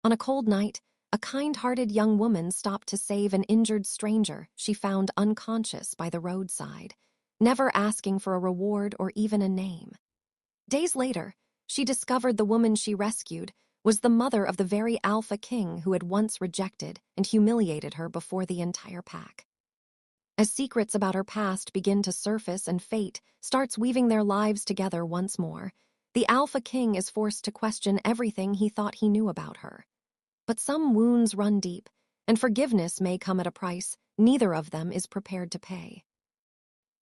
On a cold night, a kind-hearted young woman stopped to save an injured stranger she found unconscious by the roadside, never asking for a reward or even a name. Days later, she discovered the woman she rescued was the mother of the very alpha king who had once rejected and humiliated her before the entire pack. As secrets about her past begin to surface and fate starts weaving their lives together once more, the alpha king is forced to question everything he thought he knew about her. But some wounds run deep, and forgiveness may come at a price neither of them is prepared to pay.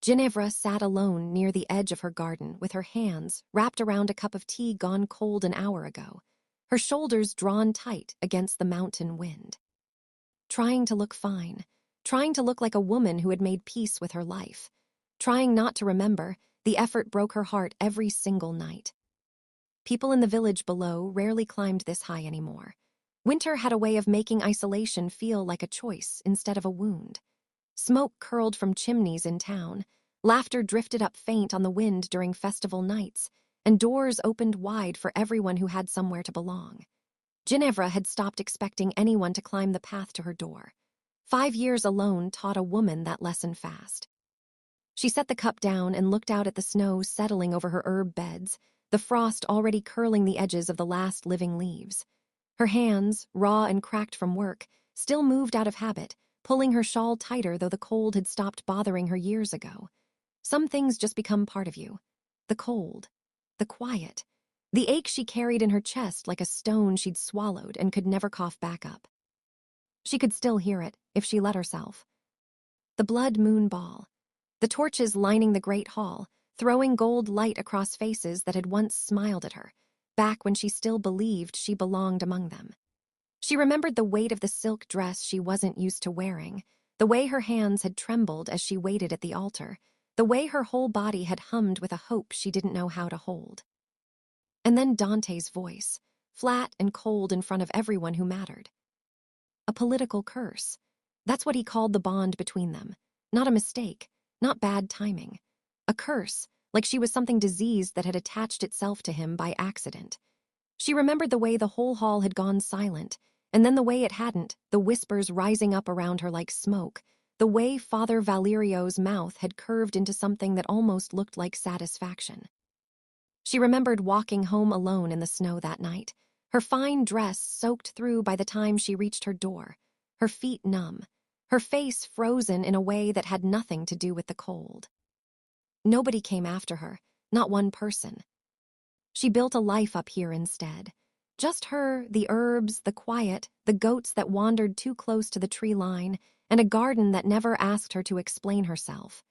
Ginevra sat alone near the edge of her garden with her hands wrapped around a cup of tea gone cold an hour ago, her shoulders drawn tight against the mountain wind. Trying to look fine, trying to look like a woman who had made peace with her life, trying not to remember, the effort broke her heart every single night. People in the village below rarely climbed this high anymore. Winter had a way of making isolation feel like a choice instead of a wound. Smoke curled from chimneys in town, laughter drifted up faint on the wind during festival nights, and doors opened wide for everyone who had somewhere to belong. Ginevra had stopped expecting anyone to climb the path to her door. 5 years alone taught a woman that lesson fast. She set the cup down and looked out at the snow settling over her herb beds, the frost already curling the edges of the last living leaves. Her hands, raw and cracked from work, still moved out of habit, pulling her shawl tighter though the cold had stopped bothering her years ago. Some things just become part of you. The cold, the quiet, the ache she carried in her chest like a stone she'd swallowed and could never cough back up. She could still hear it, if she let herself. The blood moon ball, the torches lining the great hall, throwing gold light across faces that had once smiled at her, back when she still believed she belonged among them. She remembered the weight of the silk dress she wasn't used to wearing, the way her hands had trembled as she waited at the altar, the way her whole body had hummed with a hope she didn't know how to hold. And then Dante's voice, flat and cold in front of everyone who mattered. A political curse. That's what he called the bond between them. Not a mistake, not bad timing. A curse, like she was something diseased that had attached itself to him by accident. She remembered the way the whole hall had gone silent, and then the way it hadn't, the whispers rising up around her like smoke, the way Father Valerio's mouth had curved into something that almost looked like satisfaction. She remembered walking home alone in the snow that night, her fine dress soaked through by the time she reached her door, her feet numb, her face frozen in a way that had nothing to do with the cold. Nobody came after her, not one person. She built a life up here instead. Just her, the herbs, the quiet, the goats that wandered too close to the tree line, and a garden that never asked her to explain herself.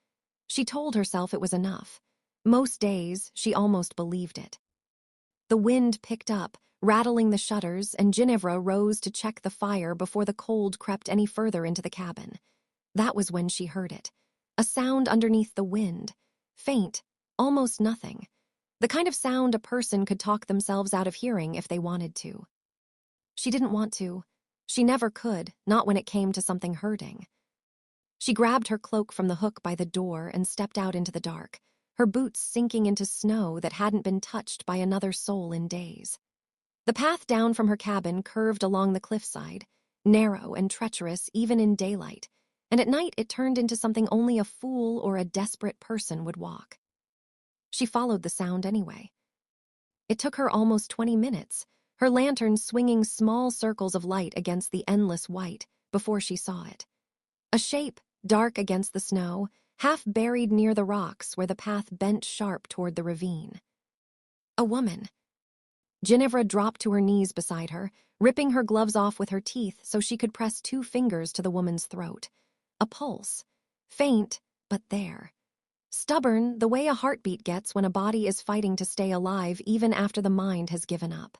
She told herself it was enough. Most days, she almost believed it. The wind picked up, rattling the shutters, and Ginevra rose to check the fire before the cold crept any further into the cabin. That was when she heard it. A sound underneath the wind. Faint, almost nothing. The kind of sound a person could talk themselves out of hearing if they wanted to. She didn't want to. She never could, not when it came to something hurting. She grabbed her cloak from the hook by the door and stepped out into the dark, her boots sinking into snow that hadn't been touched by another soul in days. The path down from her cabin curved along the cliffside, narrow and treacherous even in daylight, and at night it turned into something only a fool or a desperate person would walk. She followed the sound anyway. It took her almost 20 minutes, her lantern swinging small circles of light against the endless white, before she saw it. A shape, dark against the snow, half buried near the rocks where the path bent sharp toward the ravine. A woman. Ginevra dropped to her knees beside her, ripping her gloves off with her teeth so she could press 2 fingers to the woman's throat. A pulse. Faint, but there. Stubborn, the way a heartbeat gets when a body is fighting to stay alive even after the mind has given up.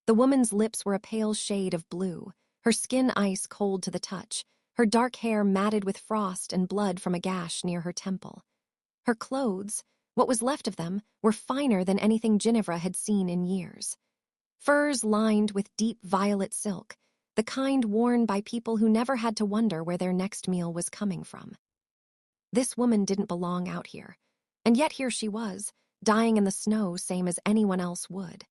The woman's lips were a pale shade of blue, her skin ice cold to the touch, her dark hair matted with frost and blood from a gash near her temple. Her clothes, what was left of them, were finer than anything Ginevra had seen in years. Furs lined with deep violet silk, the kind worn by people who never had to wonder where their next meal was coming from. This woman didn't belong out here, and yet here she was, dying in the snow same as anyone else would.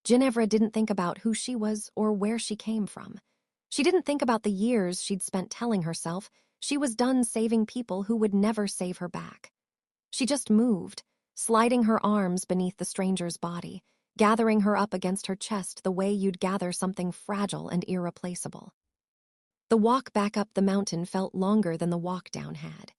Ginevra didn't think about who she was or where she came from. She didn't think about the years she'd spent telling herself she was done saving people who would never save her back. She just moved, sliding her arms beneath the stranger's body, gathering her up against her chest the way you'd gather something fragile and irreplaceable. The walk back up the mountain felt longer than the walk down had.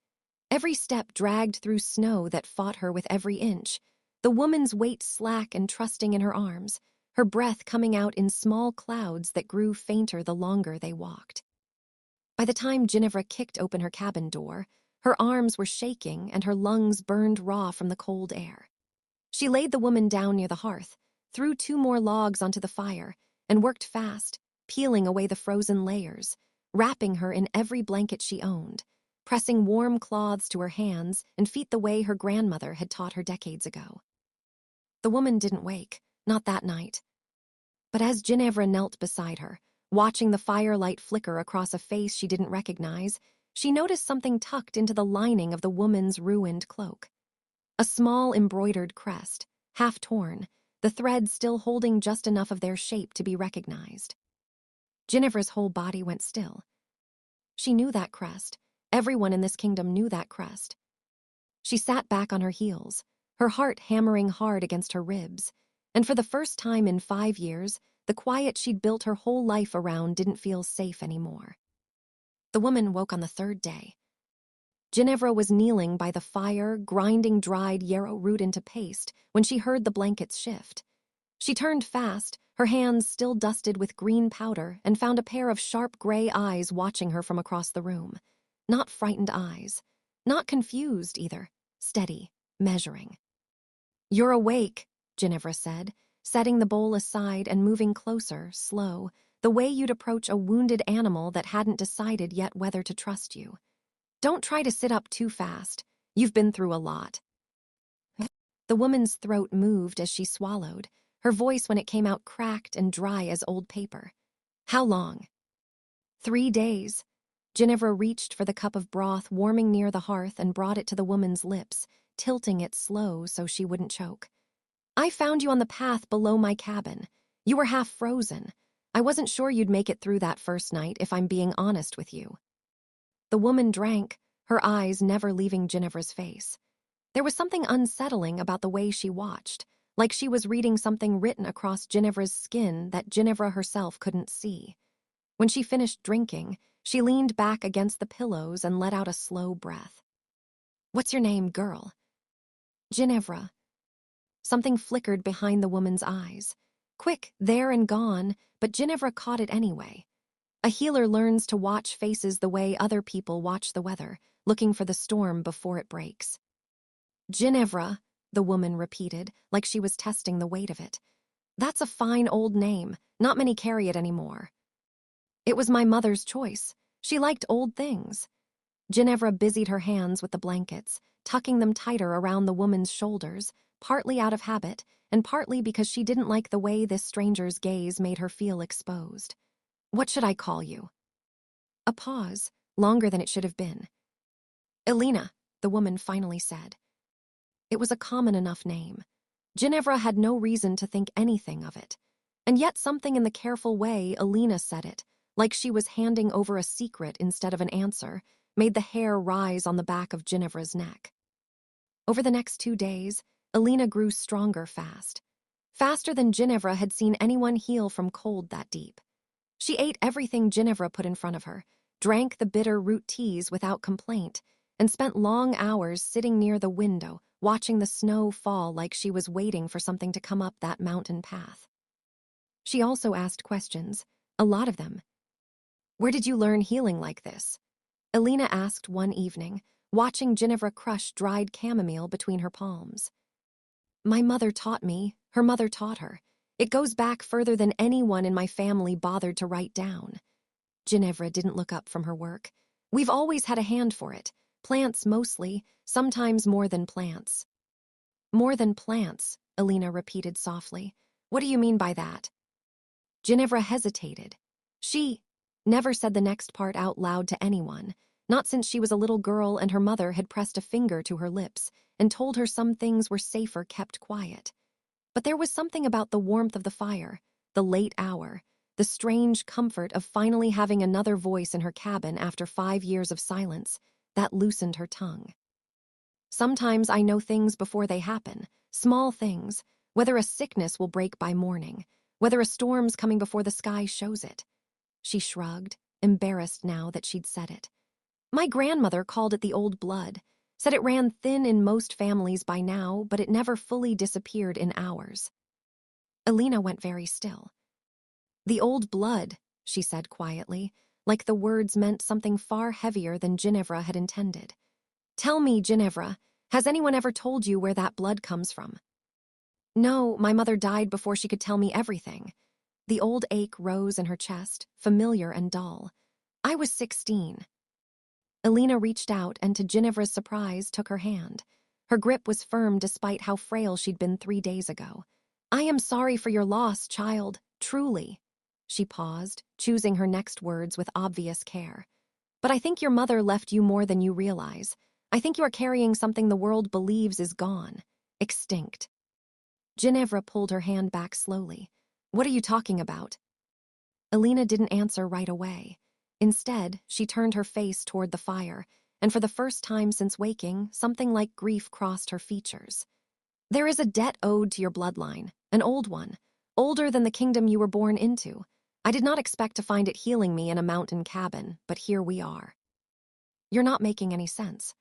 Every step dragged through snow that fought her with every inch, the woman's weight slack and trusting in her arms, her breath coming out in small clouds that grew fainter the longer they walked. By the time Ginevra kicked open her cabin door, her arms were shaking and her lungs burned raw from the cold air. She laid the woman down near the hearth, threw 2 more logs onto the fire, and worked fast, peeling away the frozen layers, wrapping her in every blanket she owned, pressing warm cloths to her hands and feet the way her grandmother had taught her decades ago. The woman didn't wake, not that night. But as Ginevra knelt beside her, watching the firelight flicker across a face she didn't recognize, she noticed something tucked into the lining of the woman's ruined cloak. A small embroidered crest, half torn, the thread still holding just enough of their shape to be recognized. Ginevra's whole body went still. She knew that crest. Everyone in this kingdom knew that crest. She sat back on her heels, her heart hammering hard against her ribs, and for the first time in 5 years, the quiet she'd built her whole life around didn't feel safe anymore. The woman woke on the 3rd day. Ginevra was kneeling by the fire, grinding dried yarrow root into paste when she heard the blankets shift. She turned fast, her hands still dusted with green powder, and found a pair of sharp gray eyes watching her from across the room. Not frightened eyes. Not confused, either. Steady, measuring. "You're awake," Ginevra said, setting the bowl aside and moving closer, slow, the way you'd approach a wounded animal that hadn't decided yet whether to trust you. "Don't try to sit up too fast. You've been through a lot." The woman's throat moved as she swallowed, her voice when it came out cracked and dry as old paper. "How long?" 3 days. Ginevra reached for the cup of broth warming near the hearth and brought it to the woman's lips, tilting it slow so she wouldn't choke. "I found you on the path below my cabin. You were half frozen. I wasn't sure you'd make it through that first night, if I'm being honest with you." The woman drank, her eyes never leaving Ginevra's face. There was something unsettling about the way she watched, like she was reading something written across Ginevra's skin that Ginevra herself couldn't see. When she finished drinking, she leaned back against the pillows and let out a slow breath. "What's your name, girl?" "Ginevra." Something flickered behind the woman's eyes. Quick, there and gone, but Ginevra caught it anyway. A healer learns to watch faces the way other people watch the weather, looking for the storm before it breaks. "Ginevra," the woman repeated, like she was testing the weight of it. "That's a fine old name. Not many carry it anymore." "It was my mother's choice. She liked old things." Ginevra busied her hands with the blankets, tucking them tighter around the woman's shoulders, partly out of habit, and partly because she didn't like the way this stranger's gaze made her feel exposed. "What should I call you?" A pause, longer than it should have been. "Elena," the woman finally said. It was a common enough name. Ginevra had no reason to think anything of it. And yet something in the careful way Elena said it, like she was handing over a secret instead of an answer, made the hair rise on the back of Ginevra's neck. Over the next 2 days, Elena grew stronger fast. Faster than Ginevra had seen anyone heal from cold that deep. She ate everything Ginevra put in front of her, drank the bitter root teas without complaint, and spent long hours sitting near the window, watching the snow fall like she was waiting for something to come up that mountain path. She also asked questions, a lot of them. "Where did you learn healing like this?" Elena asked one evening, watching Ginevra crush dried chamomile between her palms. "My mother taught me, her mother taught her. It goes back further than anyone in my family bothered to write down." Ginevra didn't look up from her work. "We've always had a hand for it. Plants mostly, sometimes more than plants." "More than plants," Elena repeated softly. "What do you mean by that?" Ginevra hesitated. She never said the next part out loud to anyone, not since she was a little girl and her mother had pressed a finger to her lips and told her some things were safer kept quiet. But there was something about the warmth of the fire, the late hour, the strange comfort of finally having another voice in her cabin after 5 years of silence, that loosened her tongue. Sometimes I know things before they happen, small things, whether a sickness will break by morning, whether a storm's coming before the sky shows it. She shrugged, embarrassed now that she'd said it. My grandmother called it the old blood, said it ran thin in most families by now, but it never fully disappeared in ours. Alina went very still. The old blood, she said quietly, like the words meant something far heavier than Ginevra had intended. Tell me, Ginevra, has anyone ever told you where that blood comes from? No, my mother died before she could tell me everything. The old ache rose in her chest, familiar and dull. I was 16. Alina reached out and, to Ginevra's surprise, took her hand. Her grip was firm despite how frail she'd been 3 days ago. I am sorry for your loss, child, truly. She paused, choosing her next words with obvious care. But I think your mother left you more than you realize. I think you are carrying something the world believes is gone, extinct. Ginevra pulled her hand back slowly. What are you talking about? Alina didn't answer right away. Instead, she turned her face toward the fire, and for the first time since waking, something like grief crossed her features. There is a debt owed to your bloodline, an old one, older than the kingdom you were born into. I did not expect to find it healing me in a mountain cabin, but here we are. You're not making any sense.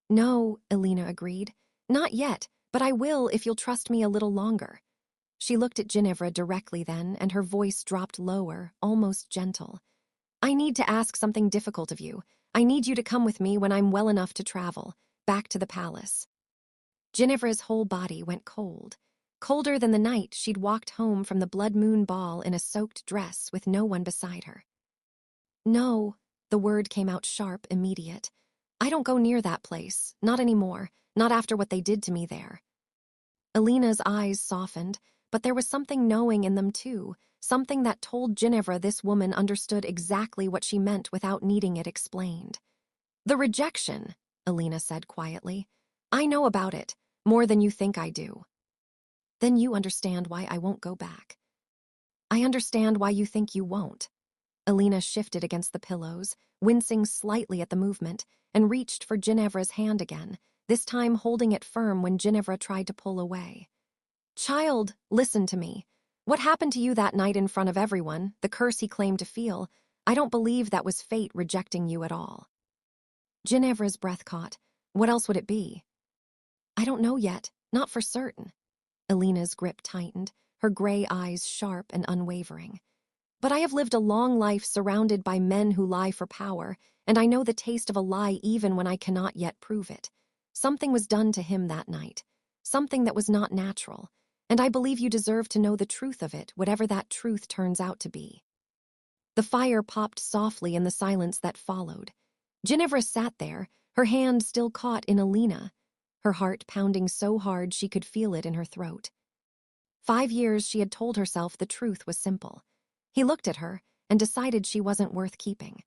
No, Alina agreed. Not yet, but I will if you'll trust me a little longer. She looked at Ginevra directly then, and her voice dropped lower, almost gentle. I need to ask something difficult of you. I need you to come with me when I'm well enough to travel, back to the palace. Ginevra's whole body went cold. Colder than the night she'd walked home from the blood moon ball in a soaked dress with no one beside her. No, the word came out sharp, immediate. I don't go near that place, not anymore, not after what they did to me there. Alina's eyes softened, but there was something knowing in them too, something that told Ginevra this woman understood exactly what she meant without needing it explained. The rejection, Alina said quietly. I know about it, more than you think I do. Then you understand why I won't go back. I understand why you think you won't. Alina shifted against the pillows, wincing slightly at the movement, and reached for Ginevra's hand again, this time holding it firm when Ginevra tried to pull away. Child, listen to me. What happened to you that night in front of everyone, the curse he claimed to feel, I don't believe that was fate rejecting you at all. Ginevra's breath caught. What else would it be? I don't know yet, not for certain. Alina's grip tightened, her gray eyes sharp and unwavering. But I have lived a long life surrounded by men who lie for power, and I know the taste of a lie even when I cannot yet prove it. Something was done to him that night, something that was not natural, and I believe you deserve to know the truth of it, whatever that truth turns out to be. The fire popped softly in the silence that followed. Ginevra sat there, her hand still caught in Alina, her heart pounding so hard she could feel it in her throat. 5 years she had told herself the truth was simple. He looked at her and decided she wasn't worth keeping.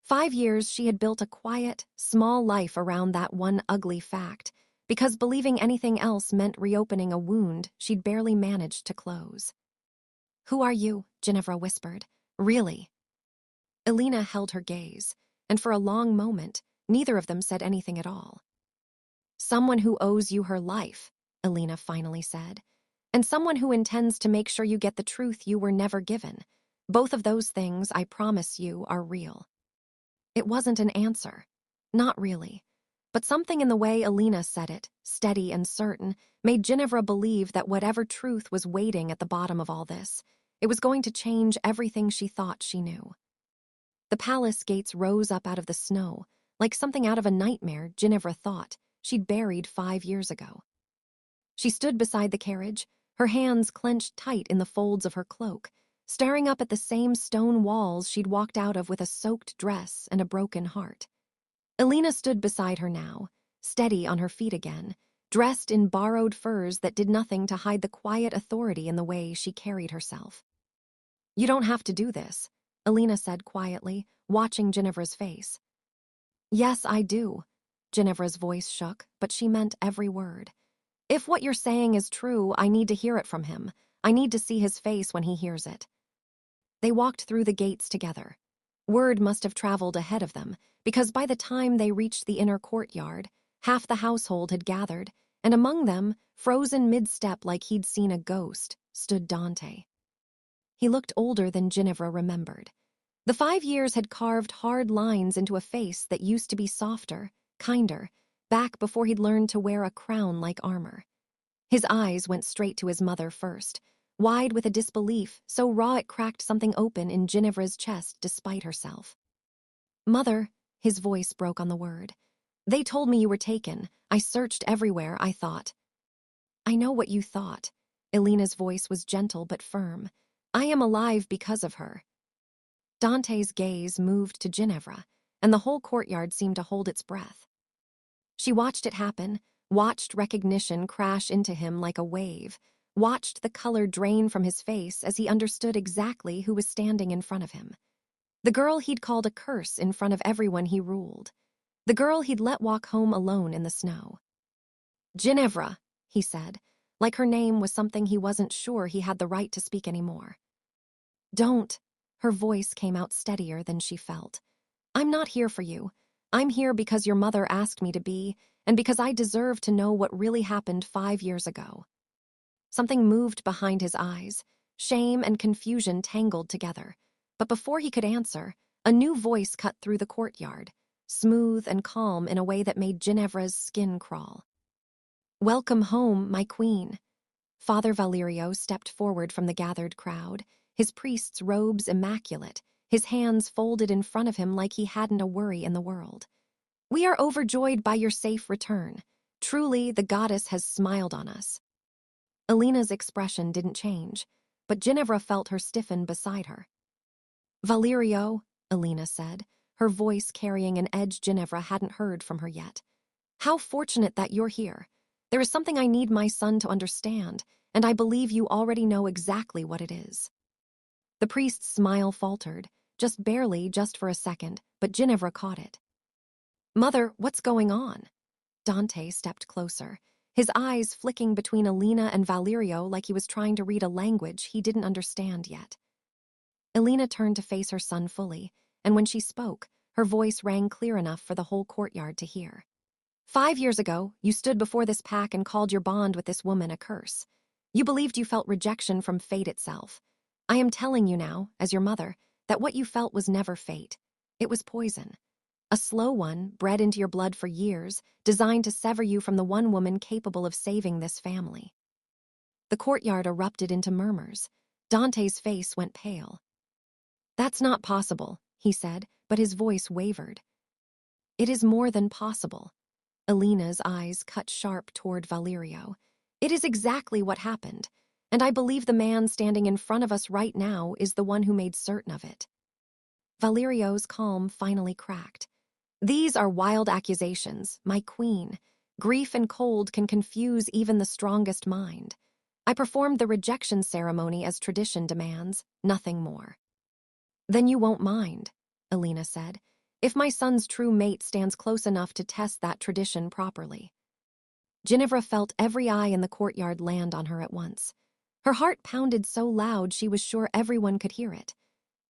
5 years she had built a quiet, small life around that one ugly fact, because believing anything else meant reopening a wound she'd barely managed to close. Who are you? Ginevra whispered. Really? Alina held her gaze, and for a long moment, neither of them said anything at all. Someone who owes you her life, Alina finally said, and someone who intends to make sure you get the truth you were never given. Both of those things, I promise you, are real. It wasn't an answer. Not really. But something in the way Alina said it, steady and certain, made Ginevra believe that whatever truth was waiting at the bottom of all this, it was going to change everything she thought she knew. The palace gates rose up out of the snow, like something out of a nightmare Ginevra thought she'd buried 5 years ago. She stood beside the carriage, her hands clenched tight in the folds of her cloak, staring up at the same stone walls she'd walked out of with a soaked dress and a broken heart. Alina stood beside her now, steady on her feet again, dressed in borrowed furs that did nothing to hide the quiet authority in the way she carried herself. You don't have to do this, Alina said quietly, watching Ginevra's face. Yes, I do. Ginevra's voice shook, but she meant every word. If what you're saying is true, I need to hear it from him. I need to see his face when he hears it." They walked through the gates together. Word must have traveled ahead of them, because by the time they reached the inner courtyard, half the household had gathered, and among them, frozen mid-step like he'd seen a ghost, stood Dante. He looked older than Ginevra remembered. The 5 years had carved hard lines into a face that used to be softer, kinder, back before he'd learned to wear a crown like armor. His eyes went straight to his mother first, wide with a disbelief so raw it cracked something open in Ginevra's chest despite herself. "Mother," his voice broke on the word. "They told me you were taken. I searched everywhere, I thought." "I know what you thought." Elena's voice was gentle but firm. "I am alive because of her." Dante's gaze moved to Ginevra, and the whole courtyard seemed to hold its breath. She watched it happen, watched recognition crash into him like a wave, watched the color drain from his face as he understood exactly who was standing in front of him. The girl he'd called a curse in front of everyone he ruled. The girl he'd let walk home alone in the snow. "Ginevra," he said, like her name was something he wasn't sure he had the right to speak anymore. "Don't." Her voice came out steadier than she felt. "I'm not here for you. I'm here because your mother asked me to be, and because I deserve to know what really happened 5 years ago." Something moved behind his eyes, shame and confusion tangled together. But before he could answer, a new voice cut through the courtyard, smooth and calm in a way that made Ginevra's skin crawl. "Welcome home, my queen." Father Valerio stepped forward from the gathered crowd, his priest's robes immaculate, his hands folded in front of him like he hadn't a worry in the world. "We are overjoyed by your safe return. Truly, the goddess has smiled on us." Elena's expression didn't change, but Ginevra felt her stiffen beside her. "Valerio," Elena said, her voice carrying an edge Ginevra hadn't heard from her yet. "How fortunate that you're here. There is something I need my son to understand, and I believe you already know exactly what it is." The priest's smile faltered, just barely, just for a second, but Ginevra caught it. "Mother, what's going on?" Dante stepped closer, his eyes flicking between Elena and Valerio like he was trying to read a language he didn't understand yet. Elena turned to face her son fully, and when she spoke, her voice rang clear enough for the whole courtyard to hear. "5 years ago, you stood before this pack and called your bond with this woman a curse. You believed you felt rejection from fate itself. I am telling you now, as your mother, that what you felt was never fate. It was poison. A slow one, bred into your blood for years, designed to sever you from the one woman capable of saving this family." The courtyard erupted into murmurs. Dante's face went pale. "That's not possible," he said, but his voice wavered. "It is more than possible." Elena's eyes cut sharp toward Valerio. "It is exactly what happened, and I believe the man standing in front of us right now is the one who made certain of it." Valerio's calm finally cracked. "These are wild accusations, my queen. Grief and cold can confuse even the strongest mind. I performed the rejection ceremony as tradition demands, nothing more." "Then you won't mind," Elena said, "if my son's true mate stands close enough to test that tradition properly." Ginevra felt every eye in the courtyard land on her at once. Her heart pounded so loud she was sure everyone could hear it.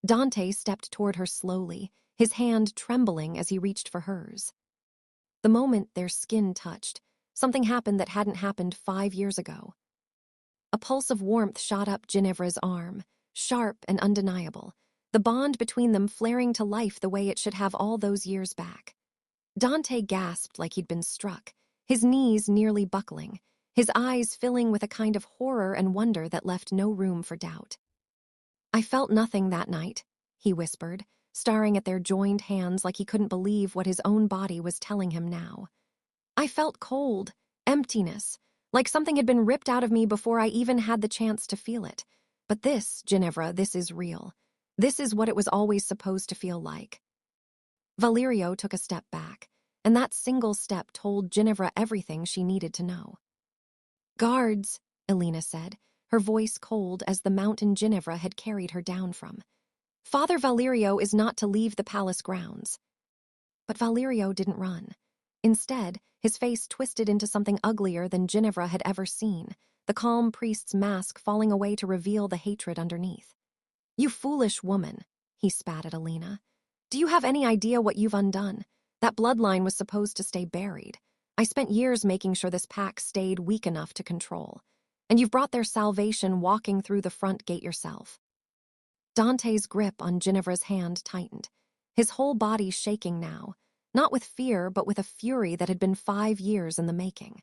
Dante stepped toward her slowly, his hand trembling as he reached for hers. The moment their skin touched, something happened that hadn't happened 5 years ago. A pulse of warmth shot up Ginevra's arm, sharp and undeniable, the bond between them flaring to life the way it should have all those years back. Dante gasped like he'd been struck, his knees nearly buckling, his eyes filling with a kind of horror and wonder that left no room for doubt. "I felt nothing that night," he whispered, staring at their joined hands like he couldn't believe what his own body was telling him now. "I felt cold, emptiness, like something had been ripped out of me before I even had the chance to feel it. But this, Ginevra, this is real. This is what it was always supposed to feel like." Valerio took a step back, and that single step told Ginevra everything she needed to know. "Guards," Elena said, her voice cold as the mountain Ginevra had carried her down from. "Father Valerio is not to leave the palace grounds." But Valerio didn't run. Instead, his face twisted into something uglier than Ginevra had ever seen, the calm priest's mask falling away to reveal the hatred underneath. "You foolish woman," he spat at Alina. "Do you have any idea what you've undone? That bloodline was supposed to stay buried. I spent years making sure this pack stayed weak enough to control. And you've brought their salvation walking through the front gate yourself." Dante's grip on Ginevra's hand tightened, his whole body shaking now, not with fear but with a fury that had been 5 years in the making.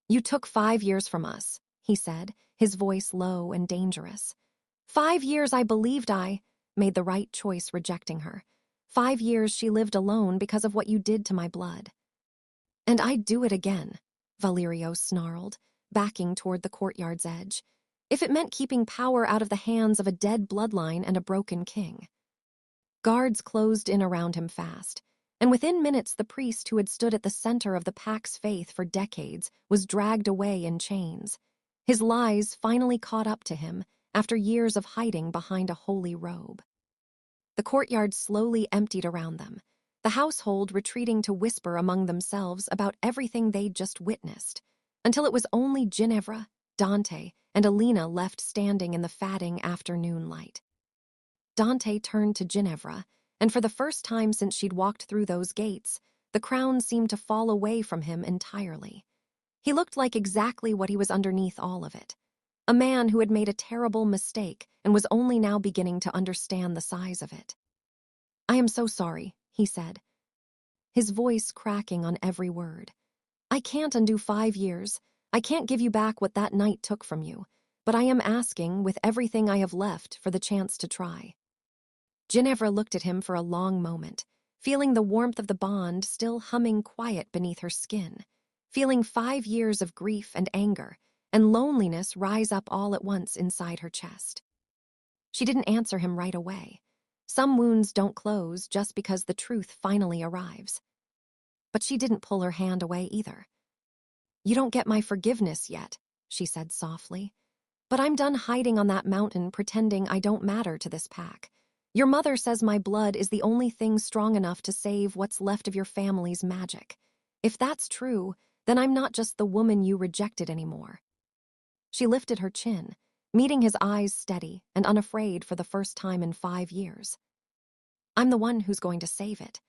"You took 5 years from us," he said, his voice low and dangerous. 5 years I believed I made the right choice rejecting her. 5 years she lived alone because of what you did to my blood. "And I'd do it again," Valerio snarled, backing toward the courtyard's edge, "if it meant keeping power out of the hands of a dead bloodline and a broken king." Guards closed in around him fast, and within minutes the priest who had stood at the center of the pack's faith for decades was dragged away in chains. His lies finally caught up to him after years of hiding behind a holy robe. The courtyard slowly emptied around them, the household retreating to whisper among themselves about everything they'd just witnessed, until it was only Ginevra, Dante, and Alina left standing in the fading afternoon light. Dante turned to Ginevra, and for the first time since she'd walked through those gates, the crown seemed to fall away from him entirely. He looked like exactly what he was underneath all of it. A man who had made a terrible mistake and was only now beginning to understand the size of it. "I am so sorry," he said, his voice cracking on every word. "I can't undo 5 years. I can't give you back what that night took from you, but I am asking, with everything I have left, for the chance to try." Ginevra looked at him for a long moment, feeling the warmth of the bond still humming quiet beneath her skin, feeling 5 years of grief and anger and loneliness rise up all at once inside her chest. She didn't answer him right away. Some wounds don't close just because the truth finally arrives. But she didn't pull her hand away either. "You don't get my forgiveness yet," she said softly. "But I'm done hiding on that mountain pretending I don't matter to this pack. Your mother says my blood is the only thing strong enough to save what's left of your family's magic. If that's true, then I'm not just the woman you rejected anymore." She lifted her chin, meeting his eyes steady and unafraid for the first time in 5 years. "I'm the one who's going to save it.